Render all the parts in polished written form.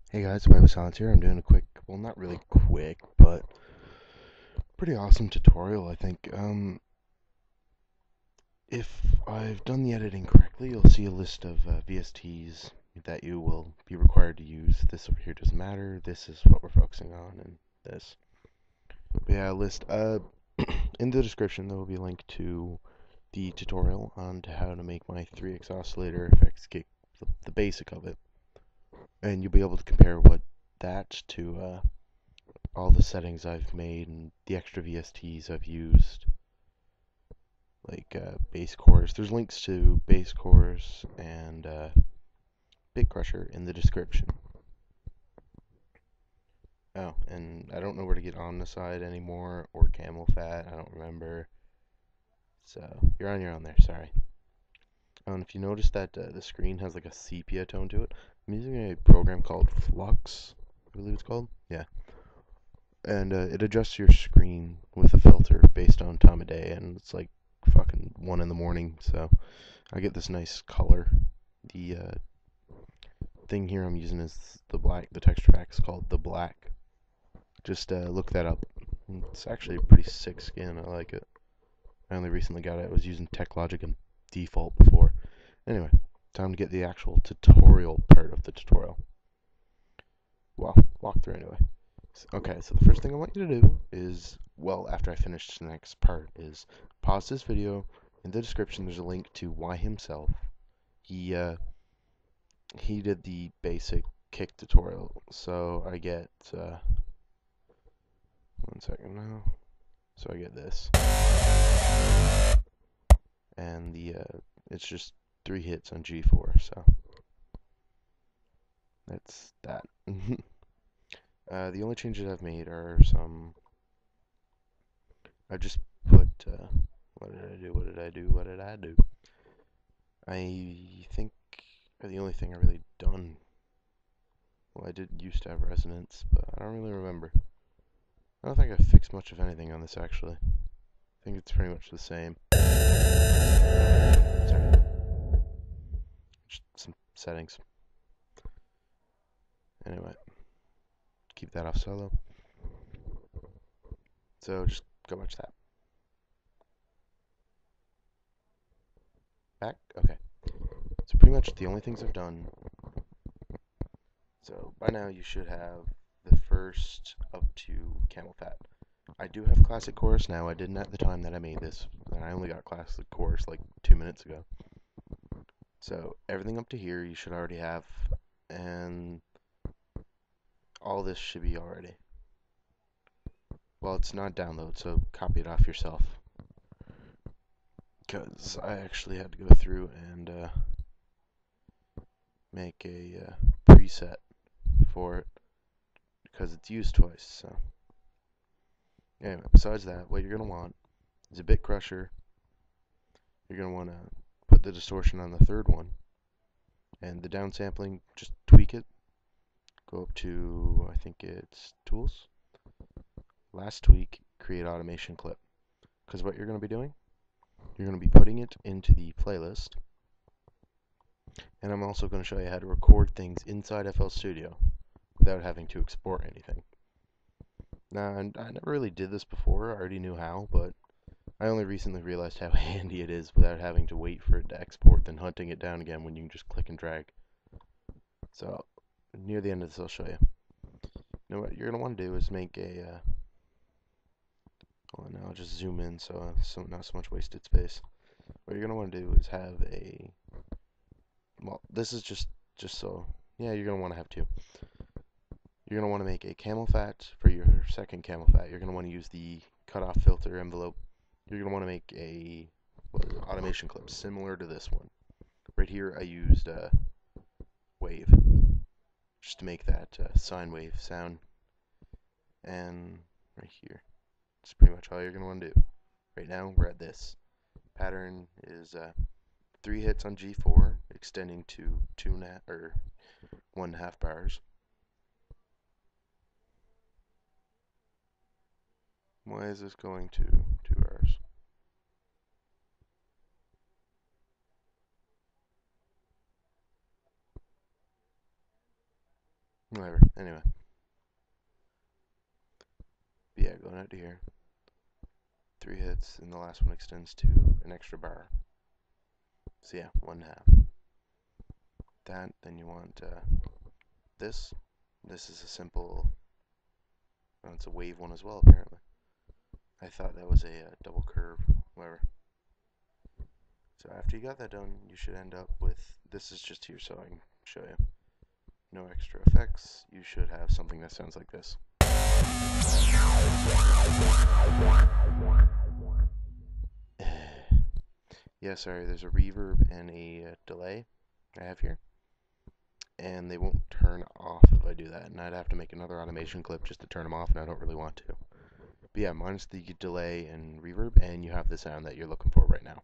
Hey guys, BassChorus here. I'm doing a quick, well, not really quick, but pretty awesome tutorial, I think. If I've done the editing correctly, you'll see a list of VSTs that you will be required to use. This over here doesn't matter. This is what we're focusing on, and this. But yeah, list. In the description, there will be a link to the tutorial on how to make my 3x oscillator effects kick, the basic of it, and you'll be able to compare what that to all the settings I've made and the extra VSTs I've used, like BassChorus. There's links to BassChorus and Bitcrusher in the description. Oh, and I don't know where to get on the side anymore, or camel fat, I don't remember. So, you're on your own there, sorry. Oh, and if you notice that the screen has like a sepia tone to it, I'm using a program called Flux, I believe it's called. Yeah. And it adjusts your screen with a filter based on time of day, and it's like fucking 1 in the morning, so I get this nice color. The thing here I'm using is the black. The texture pack is called the black. Just look that up. It's actually a pretty sick skin. I like it. I only recently got it. I was using TechLogic and default before. Anyway, time to get the actual tutorial part of the tutorial. Well, walkthrough anyway. Okay, so the first thing I want you to do is, well, after I finish the next part, is pause this video. In the description, there's a link to Why himself. He did the basic kick tutorial. So I get 1 second now. So I get this, and the it's just 3 hits on G4. So that's that. The only changes I've made are some. I just put. What did I do? What did I do? What did I do? I think the only thing I really done. Well, I did used to have resonance, but I don't really remember. I don't think I fixed much of anything on this actually. I think it's pretty much the same. Sorry. Just some settings. Anyway, keep that off solo. So just go watch that. Back? Okay. So pretty much the only things I've done. So by now you should have the first up to camel fat. I do have classic chorus now. I didn't at the time that I made this, and I only got classic chorus like 2 minutes ago. So everything up to here you should already have, and all this should be already. Well, it's not download, so copy it off yourself. Because I actually had to go through and make a preset for it because it's used twice. So anyway, besides that, what you're gonna want is a Bitcrusher. You're gonna want to put the distortion on the third one, and the downsampling, just tweak it. Go up to, I think it's Tools. Last tweak, create automation clip. Because what you're going to be doing, you're going to be putting it into the playlist. And I'm also going to show you how to record things inside FL Studio without having to export anything. Now, I never really did this before. I already knew how, but I only recently realized how handy it is without having to wait for it to export, then hunting it down again when you can just click and drag. So, near the end of this, I'll show you. Now, what you're going to want to do is make a well, now I'll just zoom in so not so much wasted space. What you're going to want to do is have a, well, this is just so, yeah, you're going to want to have two. You're going to want to make a camel fat for your second camel fat. You're going to want to use the cutoff filter envelope. You're going to want to make a automation clip similar to this one. Right here I used wave just to make that sine wave sound. And right here, that's pretty much all you're going to want to do. Right now we're at this. Pattern is 3 hits on G4, extending to 1.5 bars. Why is this going to 2 bars? Whatever. Anyway. But yeah, going out to here. 3 hits, and the last one extends to an extra bar. So yeah, 1/2. That, then you want this. This is a simple, well, it's a wave one as well, apparently. I thought that was a double curve, whatever. So after you got that done, you should end up with, this is just here so I can show you. No extra effects. You should have something that sounds like this. Yeah, sorry, there's a reverb and a delay I have here. And they won't turn off if I do that. And I'd have to make another automation clip just to turn them off, and I don't really want to. But yeah, minus the delay and reverb, and you have the sound that you're looking for right now.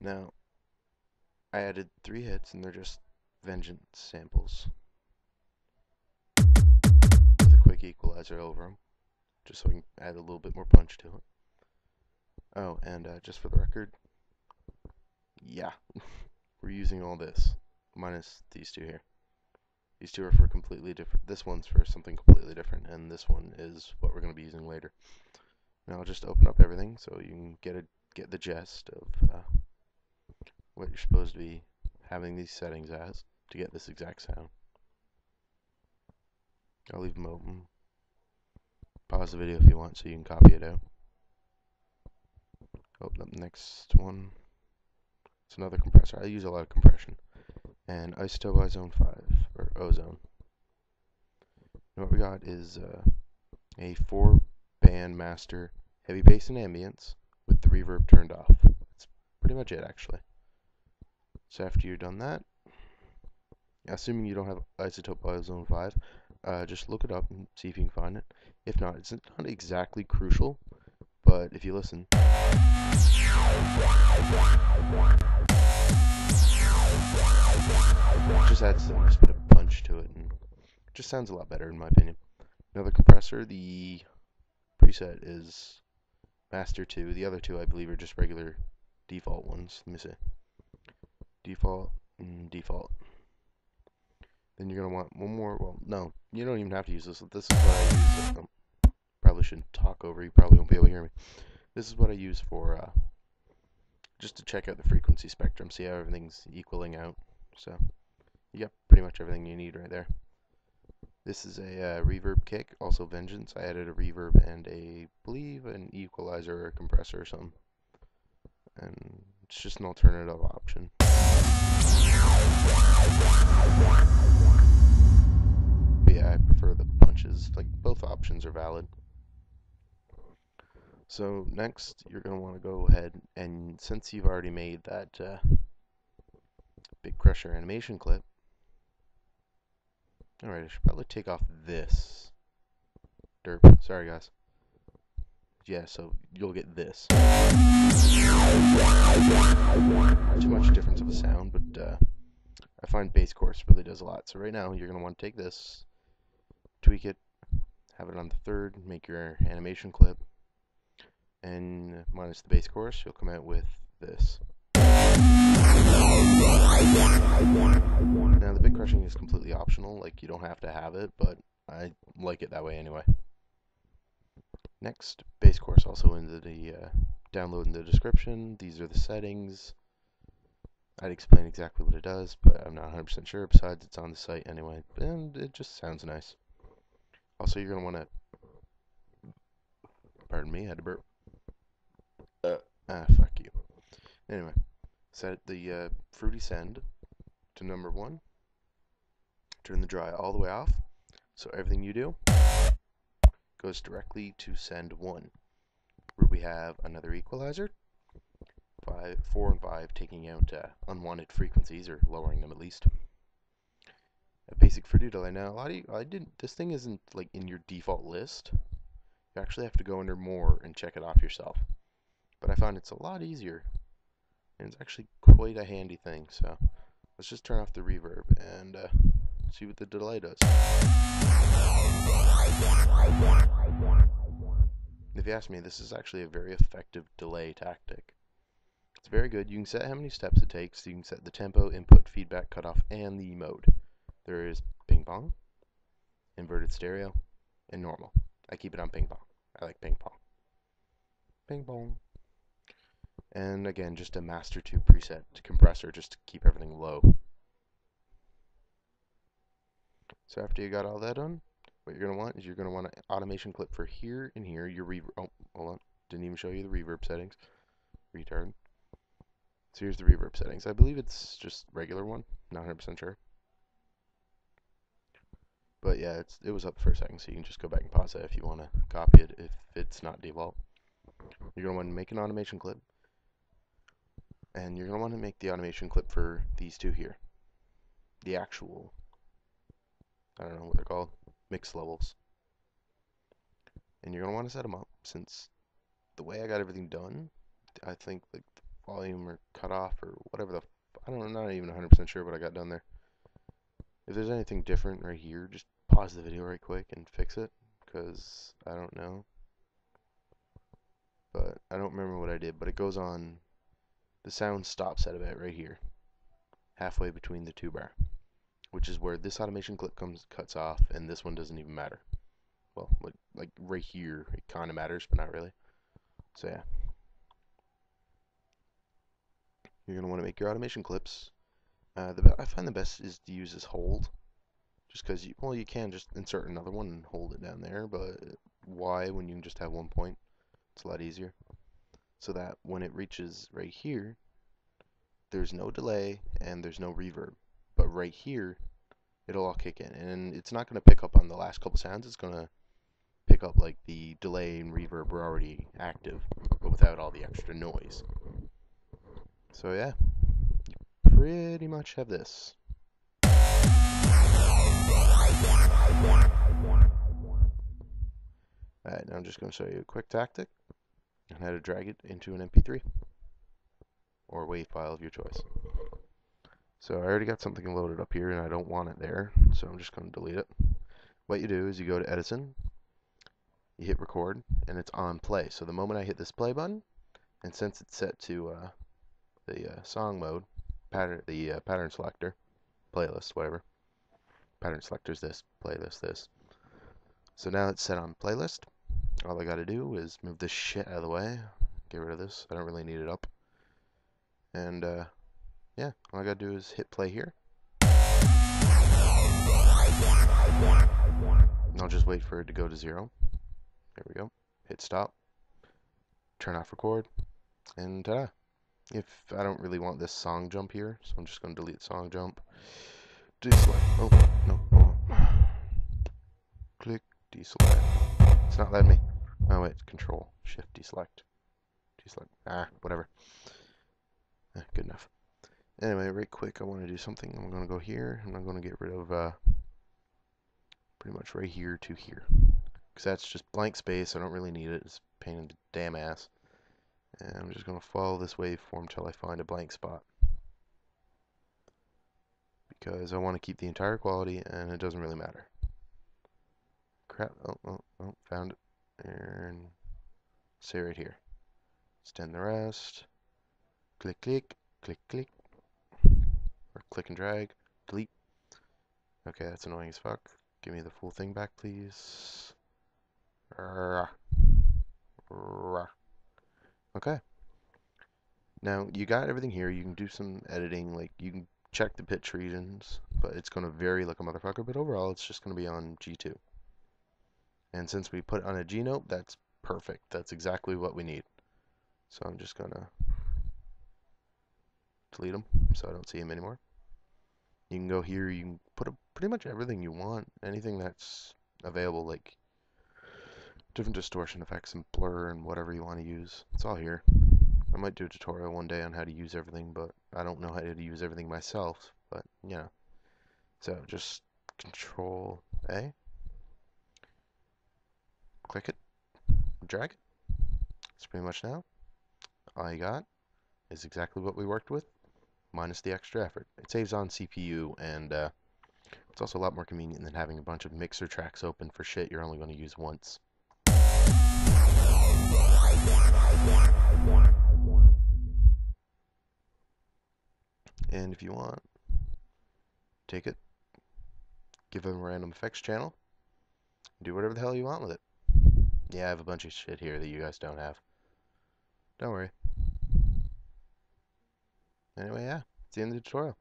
Now, I added 3 hits, and they're just Vengeance samples with a quick equalizer over them, just so I can add a little bit more punch to it. Oh, and just for the record, yeah, we're using all this, minus these two here. These two are for completely different, this one's for something completely different, and this one is what we're going to be using later. Now I'll just open up everything so you can get the gist of what you're supposed to be having these settings as to get this exact sound. I'll leave them open. Pause the video if you want so you can copy it out. Open up the next one. It's another compressor. I use a lot of compression. And Isotope Ozone 5, or Ozone. And what we got is a 4-band master heavy bass and ambience with the reverb turned off. That's pretty much it, actually. So after you're done that, assuming you don't have Isotope Ozone 5, just look it up and see if you can find it. If not, it's not exactly crucial, but if you listen, it just adds a nice bit of punch to it, and it just sounds a lot better in my opinion. Another compressor, the preset is Master 2. The other two, I believe, are just regular default ones. Let me see. Default and default. Then you're going to want one more. Well, no, you don't even have to use this. This is what I use. Probably shouldn't talk over. You probably won't be able to hear me. This is what I use for just to check out the frequency spectrum, see how everything's equaling out. So you got pretty much everything you need right there. This is a reverb kick, also Vengeance. I added a reverb and I believe an equalizer or a compressor or something. And it's just an alternative option. But yeah, I prefer the punches. Like, both options are valid. So next, you're going to want to go ahead, and since you've already made that Bitcrusher animation clip, alright, I should probably take off this. Derp. Sorry, guys. Yeah, so you'll get this. Not too much difference of a sound, but I find BassChorus really does a lot. So right now, you're going to want to take this, tweak it, have it on the third, make your animation clip, and minus the BassChorus, you'll come out with this. Now, the bit crushing is completely optional, like you don't have to have it, but I like it that way anyway. Next, BassChorus, also in the download in the description. These are the settings. I'd explain exactly what it does, but I'm not 100% sure. Besides, it's on the site anyway, and it just sounds nice. Also, you're going to want to, pardon me, I had to burp. Fuck you. Anyway, set the fruity send to number 1. Turn the dry all the way off, so everything you do goes directly to send 1, where we have another equalizer, 4 and 5, taking out unwanted frequencies, or lowering them at least. A basic fruity delay. Now, a lot of you, this thing isn't like in your default list. You actually have to go under more and check it off yourself. But I found it's a lot easier, and it's actually quite a handy thing. So let's just turn off the reverb and see what the delay does. If you ask me, this is actually a very effective delay tactic. It's very good. You can set how many steps it takes. You can set the tempo, input, feedback, cutoff, and the mode. There is ping pong, inverted stereo, and normal. I keep it on ping pong. I like ping pong. Ping pong. And again, just a master 2 preset compressor just to keep everything low. So after you got all that done, what you're going to want is you're going to want an automation clip for here and here. Your reverb. Oh, hold on. Didn't even show you the reverb settings. Retard. So here's the reverb settings. I believe it's just regular one. Not 100% sure. But yeah, it was up for a second, so you can just go back and pause it if you want to copy it if it's not default. You're going to want to make an automation clip. And you're going to want to make the automation clip for these two here. The actual, I don't know what they're called, mix levels. And you're going to want to set them up, since the way I got everything done, I think like the volume or cutoff or whatever I don't know, not even 100% sure what I got done there. If there's anything different right here, just pause the video right quick and fix it, because I don't know. But I don't remember what I did, but it goes on, the sound stops at about right here, halfway between the two bar, which is where this automation clip cuts off, and this one doesn't even matter. Well, like right here, it kind of matters, but not really. So yeah. You're going to want to make your automation clips. I find the best is to use this hold, just because you can just insert another one and hold it down there, but why when you can just have one point? It's a lot easier. So that when it reaches right here, there's no delay and there's no reverb. But right here, it'll all kick in, and it's not going to pick up on the last couple sounds. It's going to pick up like the delay and reverb were already active, but without all the extra noise. So yeah, you pretty much have this. Alright, now I'm just going to show you a quick tactic on how to drag it into an MP3 or WAV file of your choice. So I already got something loaded up here and I don't want it there, so I'm just going to delete it. What you do is you go to Edison, you hit record, and it's on play. So the moment I hit this play button, and since it's set to the song mode, pattern selector, playlist, whatever. Pattern selector's this, playlist this. So now it's set on playlist. All I gotta do is move this shit out of the way, get rid of this. I don't really need it up. And yeah, all I gotta do is hit play here. And I'll just wait for it to go to 0. There we go. Hit stop. Turn off record. And ta-da. If I don't really want this song jump here, so I'm just going to delete song jump. Deselect. Oh, no. Oh. Click deselect. It's not letting me. Oh, wait. Control. Shift deselect. Deselect. Ah, whatever. Good enough. Anyway, right quick, I want to do something. I'm going to go here, and I'm going to get rid of pretty much right here to here. Because that's just blank space. I don't really need it. It's a pain in the damn ass. And I'm just going to follow this waveform till I find a blank spot. Because I want to keep the entire quality, and it doesn't really matter. Crap. Oh, found it. And say right here. Extend the rest. Click, click, click, click. Or click and drag. Delete. Okay, that's annoying as fuck. Give me the full thing back, please. Okay. Now, you got everything here. You can do some editing. Like, you can check the pitch regions, but it's going to vary like a motherfucker. But overall, it's just going to be on G2. And since we put it on a G note, that's perfect. That's exactly what we need. So I'm just going to delete them so I don't see them anymore. You can go here. You can put pretty much everything you want. Anything that's available, like different distortion effects and blur and whatever you want to use. It's all here. I might do a tutorial one day on how to use everything, but I don't know how to use everything myself, but, you know. So, just Control A. Click it. Drag it. That's pretty much now. All you got is exactly what we worked with, minus the extra effort. It saves on CPU, and it's also a lot more convenient than having a bunch of mixer tracks open for shit you're only going to use once. And if you want, take it, give them a random effects channel. Do whatever the hell you want with it. Yeah, I have a bunch of shit here that you guys don't have. Don't worry. Anyway, yeah, it's the end of the tutorial.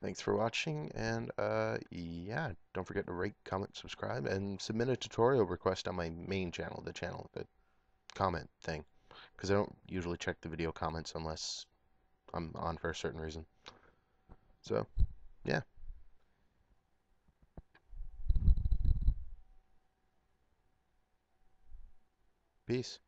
Thanks for watching, and yeah, don't forget to rate, comment, subscribe, and submit a tutorial request on my main channel, the comment thing, because I don't usually check the video comments unless I'm on for a certain reason. So, yeah, peace.